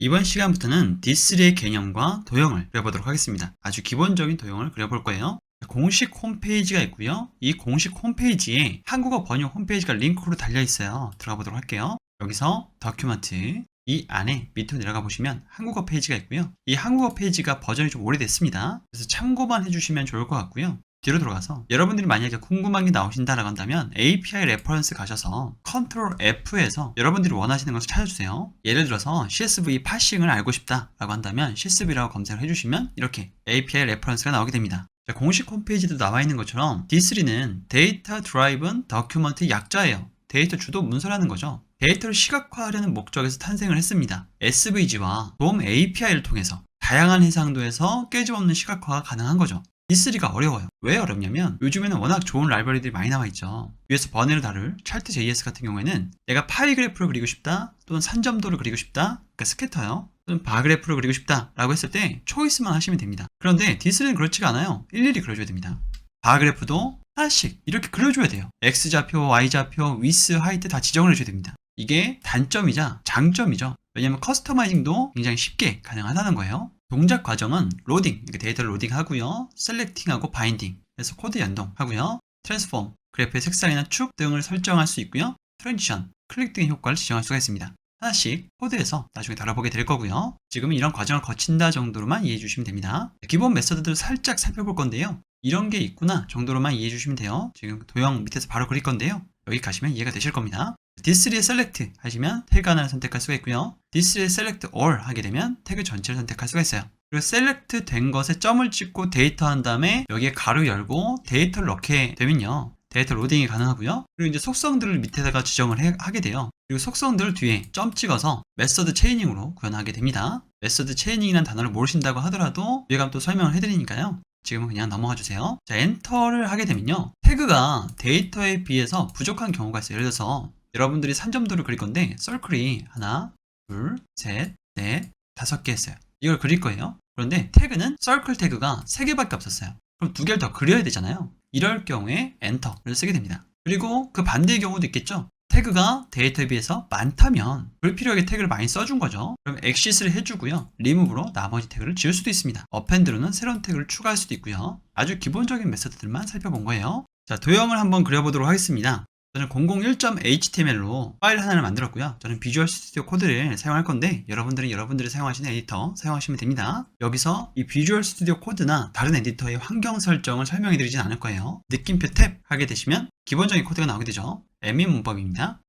이번 시간부터는 D3의 개념과 도형을 그려보도록 하겠습니다. 아주 기본적인 도형을 그려볼 거예요. 공식 홈페이지가 있고요. 이 공식 홈페이지에 한국어 번역 홈페이지가 링크로 달려 있어요. 들어가 보도록 할게요. 여기서 더큐먼트 이 안에 밑으로 내려가 보시면 한국어 페이지가 있고요. 이 한국어 페이지가 버전이 좀 오래됐습니다. 그래서 참고만 해주시면 좋을 것 같고요. 뒤로 들어가서 여러분들이 만약에 궁금한 게 나오신다라고 한다면 API 레퍼런스 가셔서 컨트롤 F에서 여러분들이 원하시는 것을 찾아주세요. 예를 들어서 CSV 파싱을 알고 싶다라고 한다면 CSV라고 검색을 해주시면 이렇게 API 레퍼런스가 나오게 됩니다. 자, 공식 홈페이지도 나와 있는 것처럼 D3는 데이터 드라이븐 더큐먼트 약자예요. 데이터 주도 문서라는 거죠. 데이터를 시각화하려는 목적에서 탄생을 했습니다. SVG와 도움 API를 통해서 다양한 해상도에서 깨짐없는 시각화가 가능한 거죠. D3가 어려워요. 왜 어렵냐면 요즘에는 워낙 좋은 라이브러리들이 많이 나와 있죠. 위에서 번외로 다룰 Chart.js 같은 경우에는 내가 파이 그래프를 그리고 싶다 또는 산점도를 그리고 싶다, 그러니까 스캐터요, 또는 바 그래프를 그리고 싶다 라고 했을 때 초이스만 하시면 됩니다. 그런데 D3는 그렇지가 않아요. 일일이 그려줘야 됩니다. 바 그래프도 하나씩 이렇게 그려줘야 돼요. X좌표, Y좌표, 위스, 하이트 다 지정을 해줘야 됩니다. 이게 단점이자 장점이죠. 왜냐면 커스터마이징도 굉장히 쉽게 가능하다는 거예요. 동작 과정은 로딩, 데이터를 로딩하고요, 셀렉팅하고 바인딩, 그래서 코드 연동하고요, 트랜스폼, 그래프의 색상이나 축 등을 설정할 수 있고요, 트랜지션, 클릭 등의 효과를 지정할 수가 있습니다. 하나씩 코드에서 나중에 다뤄보게 될 거고요. 지금은 이런 과정을 거친다 정도로만 이해해 주시면 됩니다. 기본 메서드들을 살짝 살펴볼 건데요. 이런 게 있구나 정도로만 이해해 주시면 돼요. 지금 도형 밑에서 바로 그릴 건데요. 여기 가시면 이해가 되실 겁니다. D3에 select 하시면 태그 하나를 선택할 수가 있고요. D3에 select all 하게 되면 태그 전체를 선택할 수가 있어요. 그리고 select 된 것에 점을 찍고 데이터 한 다음에 여기에 가로 열고 데이터를 넣게 되면요, 데이터 로딩이 가능하고요. 그리고 이제 속성들을 밑에다가 지정을 하게 돼요. 그리고 속성들을 뒤에 점 찍어서 메서드 체이닝으로 구현하게 됩니다. 메서드 체이닝이라는 단어를 모르신다고 하더라도 위에 가면 또 설명을 해드리니까요. 지금은 그냥 넘어가 주세요. 자, 엔터를 하게 되면요, 태그가 데이터에 비해서 부족한 경우가 있어요. 예를 들어서 여러분들이 산점도를 그릴 건데 서클이 하나, 둘, 셋, 넷, 5개 했어요. 이걸 그릴 거예요. 그런데 태그는 서클 태그가 3개밖에 없었어요. 그럼 2개를 더 그려야 되잖아요. 이럴 경우에 엔터를 쓰게 됩니다. 그리고 그 반대의 경우도 있겠죠. 태그가 데이터에 비해서 많다면 불필요하게 태그를 많이 써준 거죠. 그럼 엑시스를 해주고요, 리무브로 나머지 태그를 지울 수도 있습니다. 어펜드로는 새로운 태그를 추가할 수도 있고요. 아주 기본적인 메서드들만 살펴본 거예요. 자, 도형을 한번 그려보도록 하겠습니다. 저는 001.html로 파일 하나를 만들었고요. 저는 비주얼 스튜디오 코드를 사용할 건데 여러분들은 여러분들이 사용하시는 에디터 사용하시면 됩니다. 여기서 이 비주얼 스튜디오 코드나 다른 에디터의 환경 설정을 설명해 드리진 않을 거예요. 느낌표 탭 하게 되시면 기본적인 코드가 나오게 되죠. admin 문법입니다.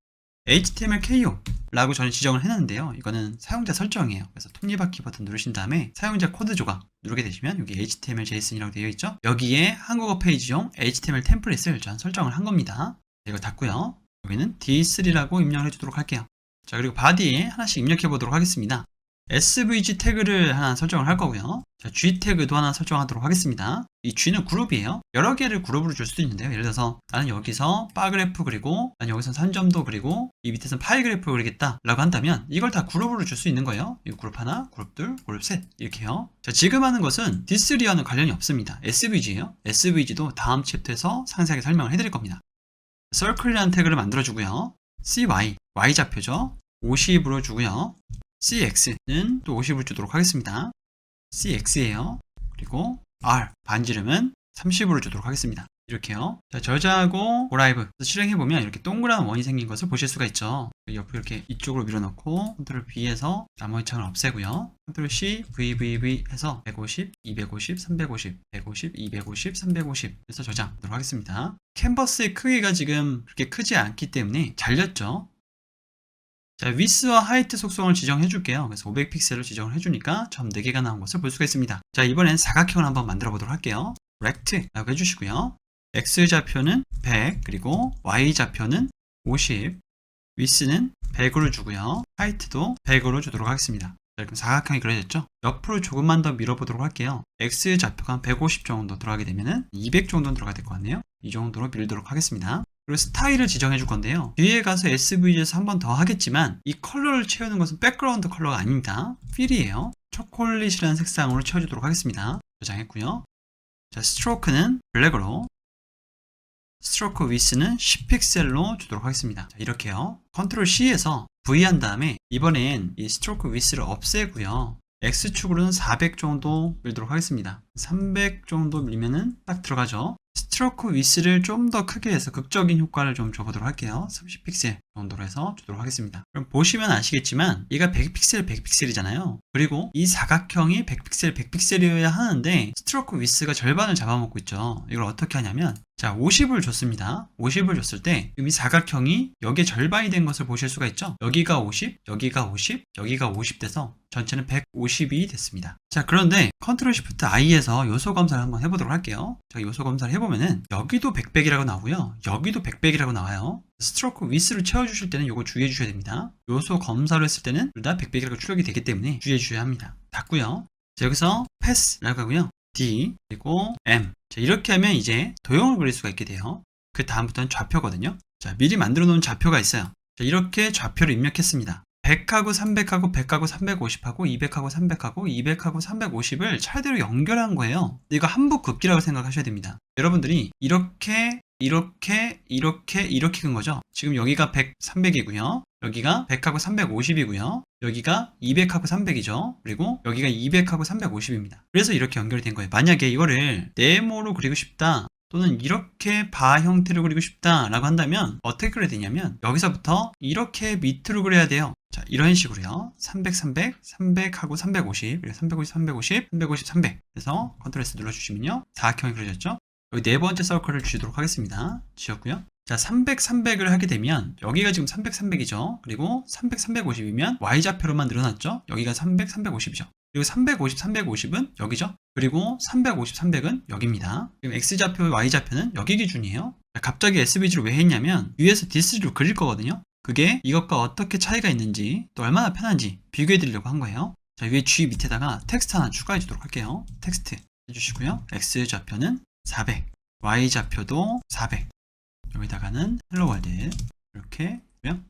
HTML KO 라고 저는 지정을 해놨는데요. 이거는 사용자 설정이에요. 그래서 톱니바퀴 버튼 누르신 다음에 사용자 코드 조각 누르게 되시면 여기 HTML JSON이라고 되어 있죠. 여기에 한국어 페이지용 HTML 템플릿을 전 설정을 한 겁니다. 이거 닫고요. 여기는 D3라고 입력을 해주도록 할게요. 자, 그리고 바디에 하나씩 입력해 보도록 하겠습니다. SVG 태그를 하나 설정을 할 거고요. 자, G 태그도 하나 설정하도록 하겠습니다. 이 G는 그룹이에요. 여러 개를 그룹으로 줄 수도 있는데요. 예를 들어서 나는 여기서 바 그래프 그리고 나는 여기서 산점도 그리고 이 밑에서는 파이 그래프 그리겠다 라고 한다면 이걸 다 그룹으로 줄 수 있는 거예요. 이 그룹 하나, 그룹 둘, 그룹 셋 이렇게요. 자, 지금 하는 것은 D3와는 관련이 없습니다. SVG예요. SVG도 다음 챕터에서 상세하게 설명을 해드릴 겁니다. circle이라는 태그를 만들어주고요. cy, y좌표죠. 50으로 주고요. cx는 또 50을 주도록 하겠습니다. cx예요. 그리고 r, 반지름은 30으로 주도록 하겠습니다. 이렇게요. 자, 저장하고 고라이브 실행해보면 이렇게 동그란 원이 생긴 것을 보실 수가 있죠. 옆에 이렇게 이쪽으로 밀어넣고 컨트롤 B에서 나머지 창을 없애고요. 컨트롤 C, VVV 해서 150, 250, 350, 150, 250, 350 해서 저장하도록 하겠습니다. 캔버스의 크기가 지금 그렇게 크지 않기 때문에 잘렸죠. 자, 위스와 하이트 속성을 지정해 줄게요. 그래서 500픽셀로 지정을 해주니까 점 4개가 나온 것을 볼 수가 있습니다. 자, 이번엔 사각형을 한번 만들어 보도록 할게요. rect라고 해주시고요. X좌표는 100, 그리고 Y좌표는 50, 위스는 100으로 주고요. 하이트도 100으로 주도록 하겠습니다. 자, 그럼 사각형이 그려졌죠? 옆으로 조금만 더 밀어보도록 할게요. X좌표가 150 정도 들어가게 되면은 200 정도는 들어가야 될 것 같네요. 이 정도로 밀도록 하겠습니다. 그리고 스타일을 지정해 줄 건데요. 뒤에 가서 SVG에서 한 번 더 하겠지만 이 컬러를 채우는 것은 백그라운드 컬러가 아닙니다. 필이에요. 초콜릿이라는 색상으로 채워주도록 하겠습니다. 저장했고요. 자, 스트로크는 블랙으로, 스트로크 위스는 10픽셀로 주도록 하겠습니다. 자, 이렇게요. 컨트롤 C에서 V 한 다음에 이번엔 이 스트로크 위스를 없애고요. X축으로는 400 정도 밀도록 하겠습니다. 300 정도 밀면은 딱 들어가죠. 스트로크 위스를 좀 더 크게 해서 극적인 효과를 좀 줘보도록 할게요. 30픽셀 정도로 해서 주도록 하겠습니다. 그럼 보시면 아시겠지만 얘가 100픽셀 100픽셀이잖아요. 그리고 이 사각형이 100픽셀 100픽셀이어야 하는데 스트로크 위스가 절반을 잡아먹고 있죠. 이걸 어떻게 하냐면 자 50을 줬습니다. 50을 줬을 때 이 사각형이 여기에 절반이 된 것을 보실 수가 있죠. 여기가 50, 여기가 50, 여기가 50 돼서 전체는 150이 됐습니다. 자 그런데 컨트롤 시프트 I에서 요소 검사를 한번 해보도록 할게요. 자 요소 검사를 해보면은 여기도 100이라고 나오고요. 여기도 100이라고 나와요. 스트로크 위스를 채워주실 때는 이거 주의해 주셔야 됩니다. 요소 검사를 했을 때는 둘 다 100이라고 출력이 되기 때문에 주의해 주셔야 합니다. 닫고요. 자 여기서 패스라고 하고요. D 그리고 M 자 이렇게 하면 이제 도형을 그릴 수가 있게 돼요. 그 다음부터는 좌표거든요. 자 미리 만들어 놓은 좌표가 있어요. 자 이렇게 좌표를 입력했습니다. 100하고 300하고 100하고 350하고 200하고 300하고 200하고 350을 차례대로 연결한 거예요. 이거 한북극기라고 생각하셔야 됩니다. 여러분들이 이렇게 간 거죠. 지금 여기가 100, 300이고요. 여기가 100하고 350이고요. 여기가 200하고 300이죠. 그리고 여기가 200하고 350입니다. 그래서 이렇게 연결이 된 거예요. 만약에 이거를 네모로 그리고 싶다. 또는 이렇게 바 형태로 그리고 싶다 라고 한다면 어떻게 그려야 되냐면 여기서부터 이렇게 밑으로 그려야 돼요. 자 이런 식으로요. 300, 300, 300하고 350 그리고 350, 350, 350, 300 그래서 컨트롤 S 눌러주시면요. 사각형이 그려졌죠. 여기 네 번째 서클을 주도록 하겠습니다. 지웠고요. 자 300, 300을 하게 되면 여기가 지금 300, 300이죠. 그리고 300, 350이면 Y좌표로만 늘어났죠. 여기가 300, 350이죠. 그리고 350, 350은 여기죠. 그리고 350, 300은 여기입니다. 지금 X좌표, Y좌표는 여기 기준이에요. 갑자기 SVG를 왜 했냐면 위에서 D3로 그릴 거거든요. 그게 이것과 어떻게 차이가 있는지 또 얼마나 편한지 비교해 드리려고 한 거예요. 자 위에 G 밑에다가 텍스트 하나 추가해 주도록 할게요. 텍스트 해주시고요. X좌표는 400, Y좌표도 400 여기다가는 헬로월드 이렇게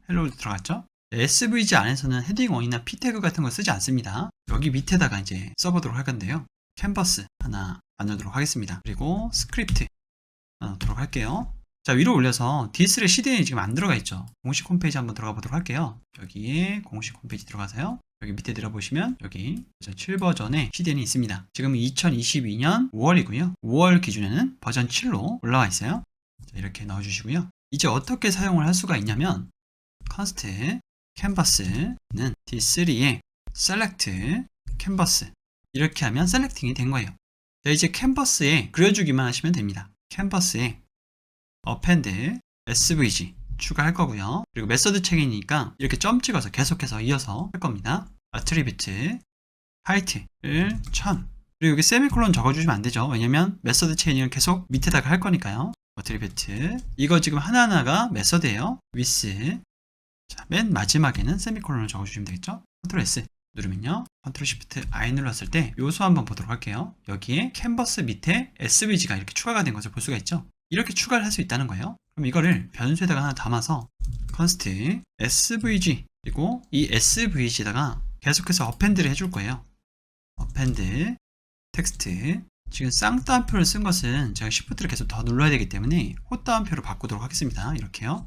헬로월드 들어갔죠. SVG 안에서는 헤딩1이나 P태그 같은 거 쓰지 않습니다. 여기 밑에다가 이제 써보도록 할 건데요. 캔버스 하나 만들도록 하겠습니다. 그리고 스크립트 넣도록 할게요. 자 위로 올려서 D3 CDN이 지금 안 들어가 있죠. 공식 홈페이지 한번 들어가 보도록 할게요. 여기에 공식 홈페이지 들어가서요. 여기 밑에 내려보시면 여기 7버전의 CDN이 있습니다. 지금 2022년 5월이고요. 5월 기준에는 버전 7로 올라와 있어요. 자, 이렇게 넣어주시고요. 이제 어떻게 사용을 할 수가 있냐면 컨스트 캔버스는 D3에 select 캔버스 이렇게 하면 셀렉팅이 된 거예요. 자, 이제 캔버스에 그려주기만 하시면 됩니다. 캔버스에 append svg 추가할 거고요. 그리고 메서드 체인이니까 이렇게 점 찍어서 계속해서 이어서 할 겁니다. attribute height를 1000 그리고 여기 세미콜론 적어주시면 안 되죠. 왜냐면 메서드 체인을 계속 밑에다가 할 거니까요. attribute 이거 지금 하나하나가 메서드예요. with 자, 맨 마지막에는 세미콜론을 적어주시면 되겠죠. 컨트롤 S 누르면요. 컨트롤 시프트 I 눌렀을 때 요소 한번 보도록 할게요. 여기에 캔버스 밑에 SVG가 이렇게 추가가 된 것을 볼 수가 있죠. 이렇게 추가를 할 수 있다는 거예요. 그럼 이거를 변수에다가 하나 담아서 const SVG 그리고 이 SVG에다가 계속해서 append를 해줄 거예요. append 텍스트 지금 쌍따옴표를 쓴 것은 제가 Shift를 계속 더 눌러야 되기 때문에 호따옴표로 바꾸도록 하겠습니다. 이렇게요.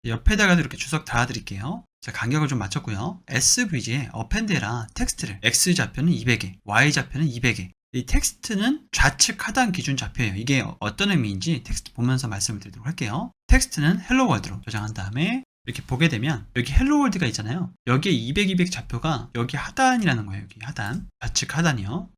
옆에다가 이렇게 주석 달아드릴게요. 자, 간격을 좀 맞췄고요. SVG에 append라 텍스트를 X좌표는 200개, Y좌표는 200개 이 텍스트는 좌측 하단 기준 좌표예요. 이게 어떤 의미인지 텍스트 보면서 말씀을 드리도록 할게요. 텍스트는 헬로 월드로 저장한 다음에 이렇게 보게 되면 여기 헬로 월드가 있잖아요. 여기에 200, 200 좌표가 여기 하단이라는 거예요. 여기 하단, 좌측 하단이요.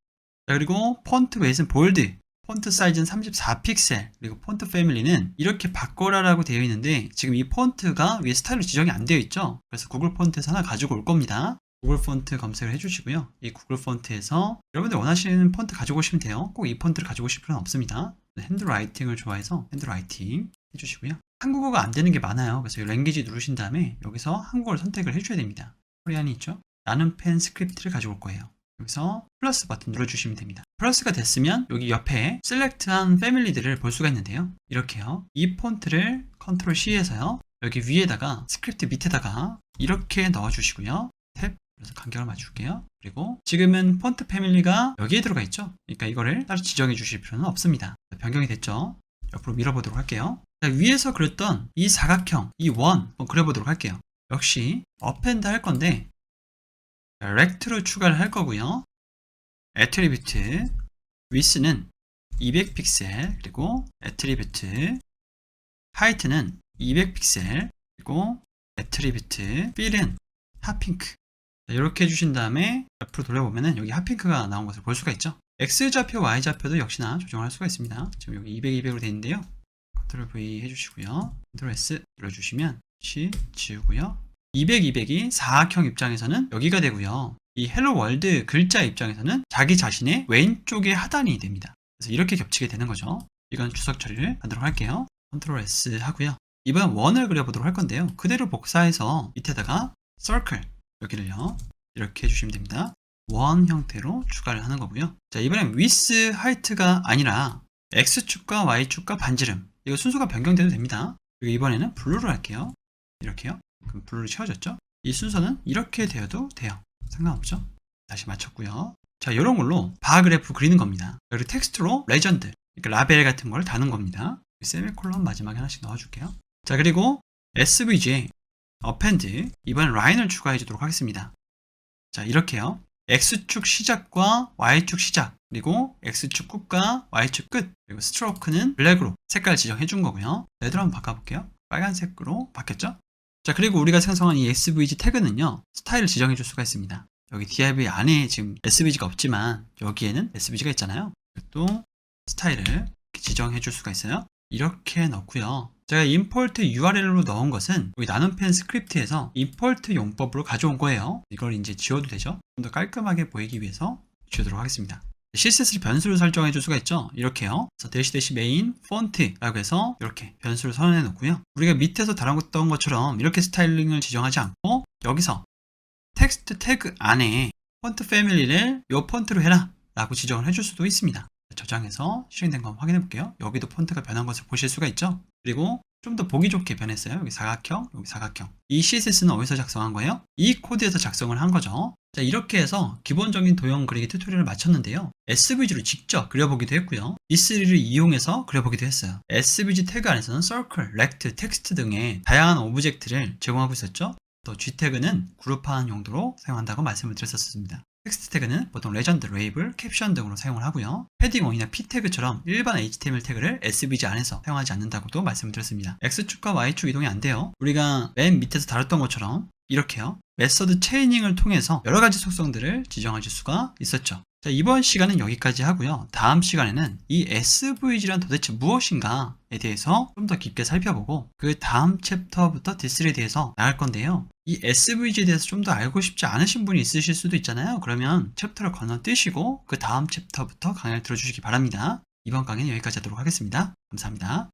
자, 그리고 폰트 웨이트는 볼드, 폰트 사이즈는 34픽셀, 그리고 폰트 패밀리는 이렇게 바꿔라라고 되어 있는데 지금 이 폰트가 위에 스타일로 지정이 안 되어 있죠. 그래서 구글 폰트에서 하나 가지고 올 겁니다. 구글 폰트 검색을 해주시고요. 이 구글 폰트에서 여러분들 원하시는 폰트 가지고 오시면 돼요. 꼭 이 폰트를 가지고 오실 필요는 없습니다. 핸드라이팅을 좋아해서 핸드라이팅 해주시고요. 한국어가 안 되는 게 많아요. 그래서 이 랭귀지 누르신 다음에 여기서 한국어를 선택을 해줘야 됩니다. 코리안이 있죠? 나는 펜 스크립트를 가지고 올 거예요. 여기서 플러스 버튼 눌러주시면 됩니다. 플러스가 됐으면 여기 옆에 셀렉트한 패밀리들을 볼 수가 있는데요. 이렇게요. 이 폰트를 컨트롤 C에서요. 여기 위에다가 스크립트 밑에다가 이렇게 넣어주시고요. 탭 그래서 간격을 맞출게요. 그리고 지금은 폰트 패밀리가 여기에 들어가 있죠. 그러니까 이거를 따로 지정해 주실 필요는 없습니다. 변경이 됐죠. 옆으로 밀어보도록 할게요. 자, 위에서 그렸던 이 사각형, 이 원 그려보도록 할게요. 역시 어펜드 할 건데 렉트로 추가를 할 거고요. 애트리뷰트 위스는 200픽셀 그리고 애트리뷰트 하이트는 200픽셀 그리고 애트리뷰트 필은 핫핑크. 이렇게 해주신 다음에 옆으로 돌려보면은 여기 핫핑크가 나온 것을 볼 수가 있죠. X좌표, Y좌표도 역시나 조정할 수가 있습니다. 지금 여기 200, 200으로 되어 있는데요. 컨트롤 V 해주시고요. 컨트롤 S 눌러주시면 C 지우고요. 200, 200이 사각형 입장에서는 여기가 되고요. 이 헬로 월드 글자 입장에서는 자기 자신의 왼쪽의 하단이 됩니다. 그래서 이렇게 겹치게 되는 거죠. 이건 추석 처리를 하도록 할게요. 컨트롤 S 하고요. 이번 원을 그려보도록 할 건데요. 그대로 복사해서 밑에다가 circle 여기를요. 이렇게 해주시면 됩니다. 원 형태로 추가를 하는 거고요. 자, 이번엔 width, height가 아니라 X축과 Y축과 반지름. 이거 순서가 변경돼도 됩니다. 그리고 이번에는 블루로 할게요. 이렇게요. 그럼 블루로 채워졌죠? 이 순서는 이렇게 되어도 돼요. 상관없죠? 다시 맞췄고요. 자, 이런 걸로 바 그래프 그리는 겁니다. 그리고 텍스트로 레전드, 그러니까 라벨 같은 걸 다는 겁니다. 세미콜론 마지막에 하나씩 넣어줄게요. 자, 그리고 SVG에 append, 이번엔 라인을 추가해 주도록 하겠습니다. 자, 이렇게요. X축 시작과 Y축 시작, 그리고 X축 끝과 Y축 끝, 그리고 스트로크는 블랙으로 색깔 지정해 준 거고요. 레드로 한번 바꿔볼게요. 빨간색으로 바뀌었죠? 자, 그리고 우리가 생성한 이 SVG 태그는요, 스타일을 지정해 줄 수가 있습니다. 여기 div 안에 지금 SVG가 없지만 여기에는 SVG가 있잖아요. 또 스타일을 이렇게 지정해 줄 수가 있어요. 이렇게 넣고요. 제가 import URL로 넣은 것은 여기 나눔펜 스크립트에서 import 용법으로 가져온 거예요. 이걸 이제 지워도 되죠? 좀 더 깔끔하게 보이기 위해서 지우도록 하겠습니다. CSS를 변수로 설정해 줄 수가 있죠. 이렇게요. 그래서 대시 메인 폰트라고 해서 이렇게 변수를 선언해 놓고요. 우리가 밑에서 다뤘던 것처럼 이렇게 스타일링을 지정하지 않고 여기서 텍스트 태그 안에 폰트 패밀리를 이 폰트로 해라 라고 지정을 해줄 수도 있습니다. 저장해서 실행된 거 한번 확인해 볼게요. 여기도 폰트가 변한 것을 보실 수가 있죠. 그리고 좀 더 보기 좋게 변했어요. 여기 사각형, 여기 사각형. 이 CSS는 어디서 작성한 거예요? 이 코드에서 작성을 한 거죠. 자, 이렇게 해서 기본적인 도형 그리기 튜토리얼을 마쳤는데요. SVG로 직접 그려보기도 했고요. E3를 이용해서 그려보기도 했어요. SVG 태그 안에서는 circle, rect, text 등의 다양한 오브젝트를 제공하고 있었죠. 또 G 태그는 그룹화하는 용도로 사용한다고 말씀을 드렸었습니다. 텍스트 태그는 보통 레전드, 레이블, 캡션 등으로 사용을 하고요. 패딩 1이나 P 태그처럼 일반 HTML 태그를 SVG 안에서 사용하지 않는다고도 말씀을 드렸습니다. X축과 Y축 이동이 안 돼요. 우리가 맨 밑에서 다뤘던 것처럼 이렇게요. 메서드 체이닝을 통해서 여러 가지 속성들을 지정해 줄 수가 있었죠. 자, 이번 시간은 여기까지 하고요. 다음 시간에는 이 SVG란 도대체 무엇인가에 대해서 좀 더 깊게 살펴보고 그 다음 챕터부터 D3에 대해서 나갈 건데요. 이 SVG에 대해서 좀 더 알고 싶지 않으신 분이 있으실 수도 있잖아요. 그러면 챕터를 건너뛰시고 그 다음 챕터부터 강의를 들어주시기 바랍니다. 이번 강의는 여기까지 하도록 하겠습니다. 감사합니다.